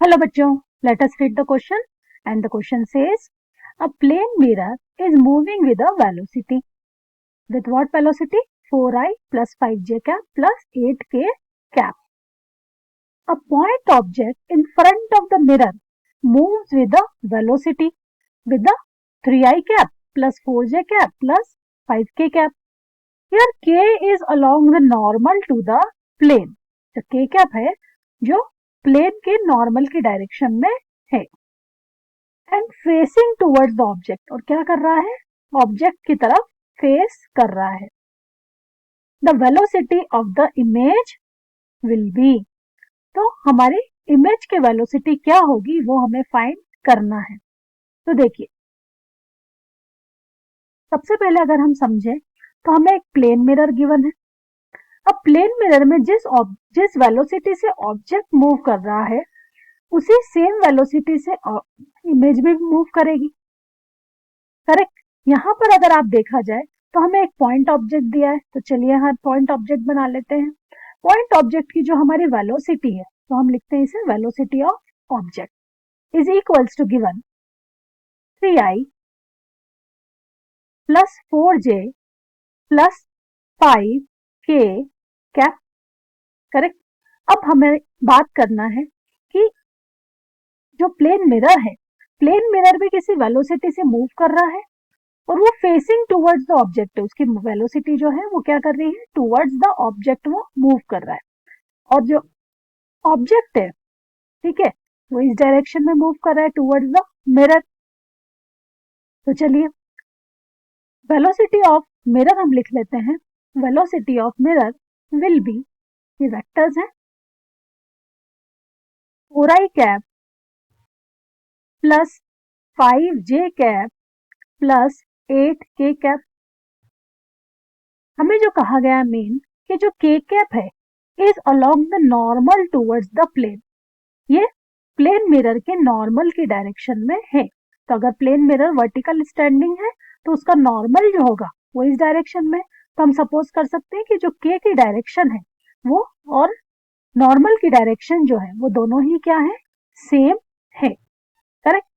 Hello bachcho, let us read the question and the question says a plane mirror is moving with a velocity. With what velocity? 4i plus 5j cap plus 8k cap. A point object in front of the mirror moves with a velocity with the 3i cap plus 4j cap plus 5k cap. Here k is along the normal to the plane. तो k cap है जो plane के normal की direction में है and facing towards the object, और क्या कर रहा है? ऑब्जेक्ट की तरफ फेस कर रहा है. The velocity of the image will be, तो हमारी इमेज के वेलोसिटी क्या होगी वो हमें फाइंड करना है. तो देखिए, सबसे पहले अगर हम समझें तो हमें एक प्लेन मिरर गिवन है. अब प्लेन मिरर में जिस वेलोसिटी से ऑब्जेक्ट मूव कर रहा है उसी सेम वेलोसिटी से इमेज भी मूव करेगी. करेक्ट. यहाँ पर अगर आप देखा जाए तो हमें एक पॉइंट ऑब्जेक्ट दिया है, तो चलिए हम पॉइंट ऑब्जेक्ट बना लेते हैं. पॉइंट ऑब्जेक्ट की जो हमारी वेलोसिटी है तो हम लिखते हैं इसे velocity of object is equals to given 3i plus 4j plus 5k cap. Correct. अब हमें बात करना है कि जो प्लेन मिरर है, प्लेन मिरर भी किसी वेलोसिटी से मूव कर रहा है और वो फेसिंग टुवर्ड्स द ऑब्जेक्ट है. उसकी वेलोसिटी जो है वो क्या कर रही है? टुवर्ड्स द ऑब्जेक्ट वो मूव कर रहा है. और जो ऑब्जेक्ट है, ठीक है, वो इस डायरेक्शन में मूव कर रहा है टुवर्ड्स द मिरर. तो चलिए वेलोसिटी ऑफ मिरर हम लिख लेते हैं. Velocity of mirror will be, ये वेक्टर्स हैं, 4i cap plus 5j cap plus 8k cap. हमें जो कहा गया है मेन कि जो k कैप है is along the normal towards the plane, ये प्लेन मिरर के नॉर्मल की डायरेक्शन में है. तो अगर प्लेन मिरर वर्टिकल स्टैंडिंग है तो उसका नॉर्मल जो होगा वो इस डायरेक्शन में. तो हम सपोज कर सकते हैं कि जो k की डायरेक्शन है वो और नॉर्मल की डायरेक्शन जो है वो दोनों ही क्या है? सेम है. करेक्ट.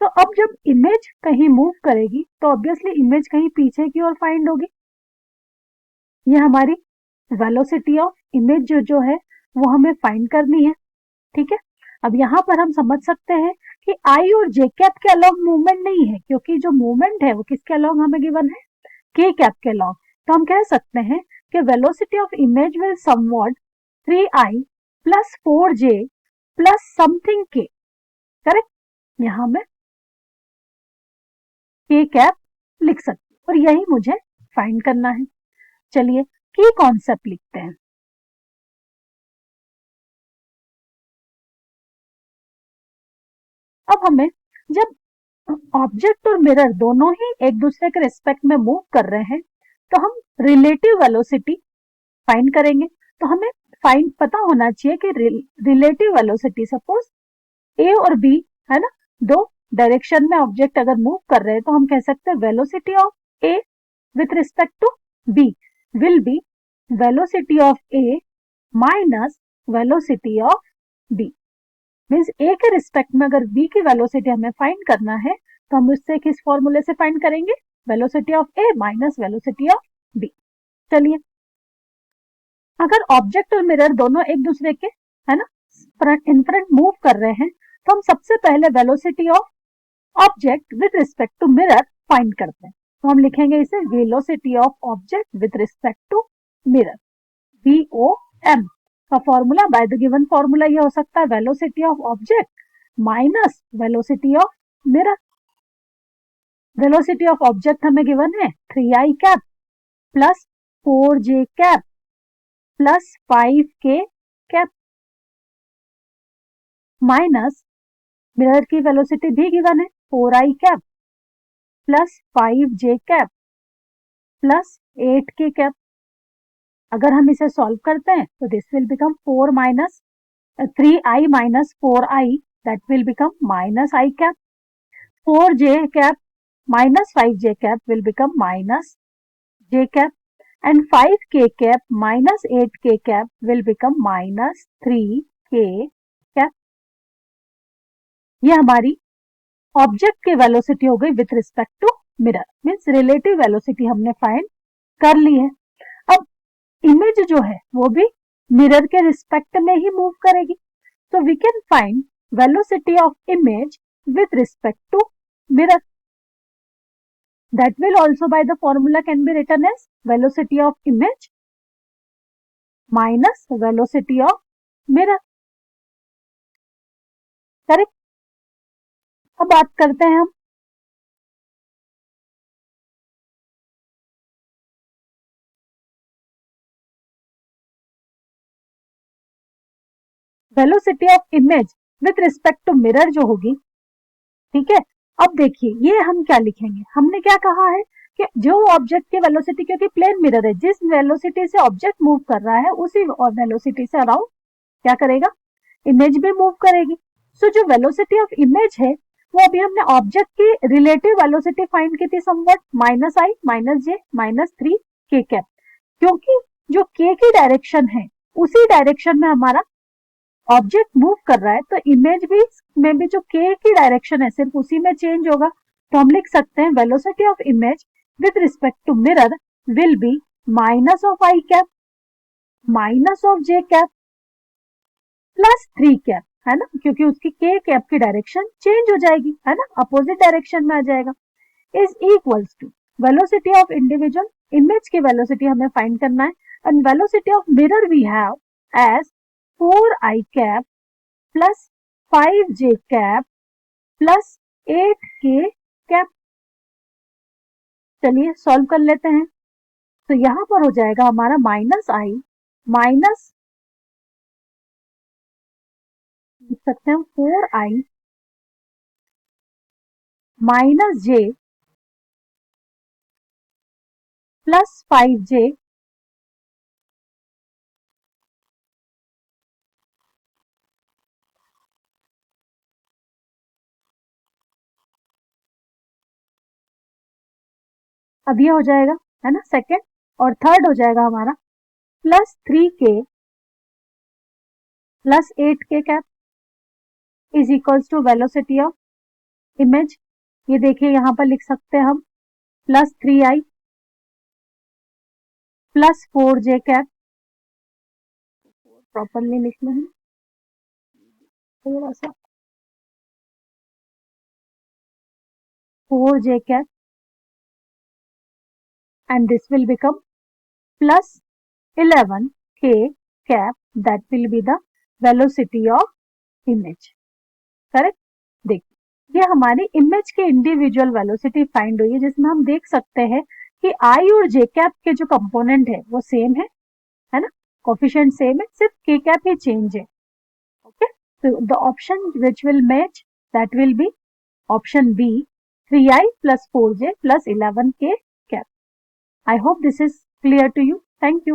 तो अब जब इमेज कहीं मूव करेगी तो ऑब्वियसली इमेज कहीं पीछे की ओर फाइंड होगी. ये हमारी वेलोसिटी ऑफ इमेज जो है वो हमें फाइंड करनी है. ठीक है. अब यहाँ पर हम समझ सकते हैं कि आई और जे कैप के अलोंग मूवमेंट नहीं है, क्योंकि जो मूवमेंट है वो किसके अलोंग हमें गिवन है? के कैप के अलोंग. तो हम कह सकते हैं कि velocity of image will somewhat 3i plus 4j plus something k. Correct. यहाँ में के कैप लिख सकते और यही मुझे फाइंड करना है. चलिए की कॉन्सेप्ट लिखते हैं. अब हमें जब ऑब्जेक्ट और मिरर दोनों ही एक दूसरे के रिस्पेक्ट में मूव कर रहे हैं तो हम रिलेटिव वेलोसिटी फाइंड करेंगे. तो हमें फाइंड पता होना चाहिए कि रिलेटिव वेलोसिटी, सपोज ए और बी है ना, दो डायरेक्शन में ऑब्जेक्ट अगर मूव कर रहे हैं तो हम कह सकते हैं velocity of A with respect to B will be velocity of A minus velocity of B. Means A के रिस्पेक्ट में अगर बी की वेलोसिटी हमें फाइंड करना है तो हम उससे किस फॉर्मूले से फाइंड करेंगे? Velocity of A minus velocity of B. चलिए, अगर ऑब्जेक्ट और मिरर दोनों एक दूसरे के है ना इन फ्रंट मूव कर रहे हैं तो हम सबसे पहले velocity of object with respect to mirror find करते हैं. तो हम लिखेंगे इसे velocity of object with respect to mirror, VOM का formula by the given formula ये हो सकता है velocity of object minus velocity of mirror. Velocity of object हमें गिवन है 3i cap plus 4j cap plus 5k cap minus mirror की velocity भी given है 4i cap plus 5j cap plus 8k cap. अगर हम इसे solve करते हैं तो this will become 3i minus 4i, that will become minus i cap. 4j cap minus 5j cap will become minus j cap and 5k cap minus 8k cap will become minus 3k cap. ये हमारी object की velocity हो गई with respect to mirror, means relative velocity हमने find कर ली है। अब इमेज जो है वो भी मिरर के रिस्पेक्ट में ही मूव करेगी, so we can find velocity of image with respect to mirror. That will also by the formula can be written as velocity of image minus velocity of mirror. Correct? अब बात करते हैं हम velocity of image with respect to mirror जो होगी, ठीक है। अब देखिए ये हम क्या लिखेंगे, हमने क्या कहा है कि जो ऑब्जेक्ट की वेलोसिटी, क्योंकि प्लेन मिरर है, जिस वेलोसिटी से ऑब्जेक्ट मूव कर रहा है उसी वेलोसिटी से अराउंड क्या करेगा, इमेज भी मूव करेगी। सो जो वेलोसिटी ऑफ इमेज है वो अभी हमने ऑब्जेक्ट की रिलेटिव वेलोसिटी फाइंड की थी, समवट माइनस आई माइनस जे माइनस 3 के कैप, क्योंकि जो के की डायरेक्शन है उसी डायरेक्शन में हमारा ऑब्जेक्ट मूव कर रहा है, तो इमेज भी में भी जो के की डायरेक्शन है सिर्फ उसी में चेंज होगा। तो हम लिख सकते हैं velocity of image with respect to mirror will be minus of i cap minus of j cap plus 3 cap, है ना, क्योंकि उसकी के कैप की डायरेक्शन चेंज हो जाएगी, है ना, अपोजिट डायरेक्शन में आ जाएगा, is equals to velocity of individual, image की वेलोसिटी हमें फाइंड करना है, and velocity of mirror we have as 4i cap plus 5j cap plus 8k cap. चलिए सॉल्व कर लेते हैं। तो यहां पर हो जाएगा हमारा माइनस आई माइनस, लिख सकते हैं 4i माइनस जे प्लस 5j अब ये हो जाएगा, है ना, सेकेंड, और थर्ड हो जाएगा हमारा plus 3k plus 8k cap is equals to velocity of image. ये देखिए यहां पर लिख सकते हैं हम plus 3i plus 4j cap, properly लिखना है थोड़ा सा, 4j cap and this will become plus 11k cap, that will be the velocity of image. Correct. देखिए ये हमारी इमेज की इंडिविजुअल वेलोसिटी फाइंड हुई है, जिसमें हम देख सकते हैं कि आई और जे कैप के जो कंपोनेंट है वो सेम है ना, कोफिशिएंट सेम है, सिर्फ के कैप ही चेंज है। Okay, so the option which will match, that will be option B, 3i plus 4j plus 11k cap. I hope this is clear to you. Thank you.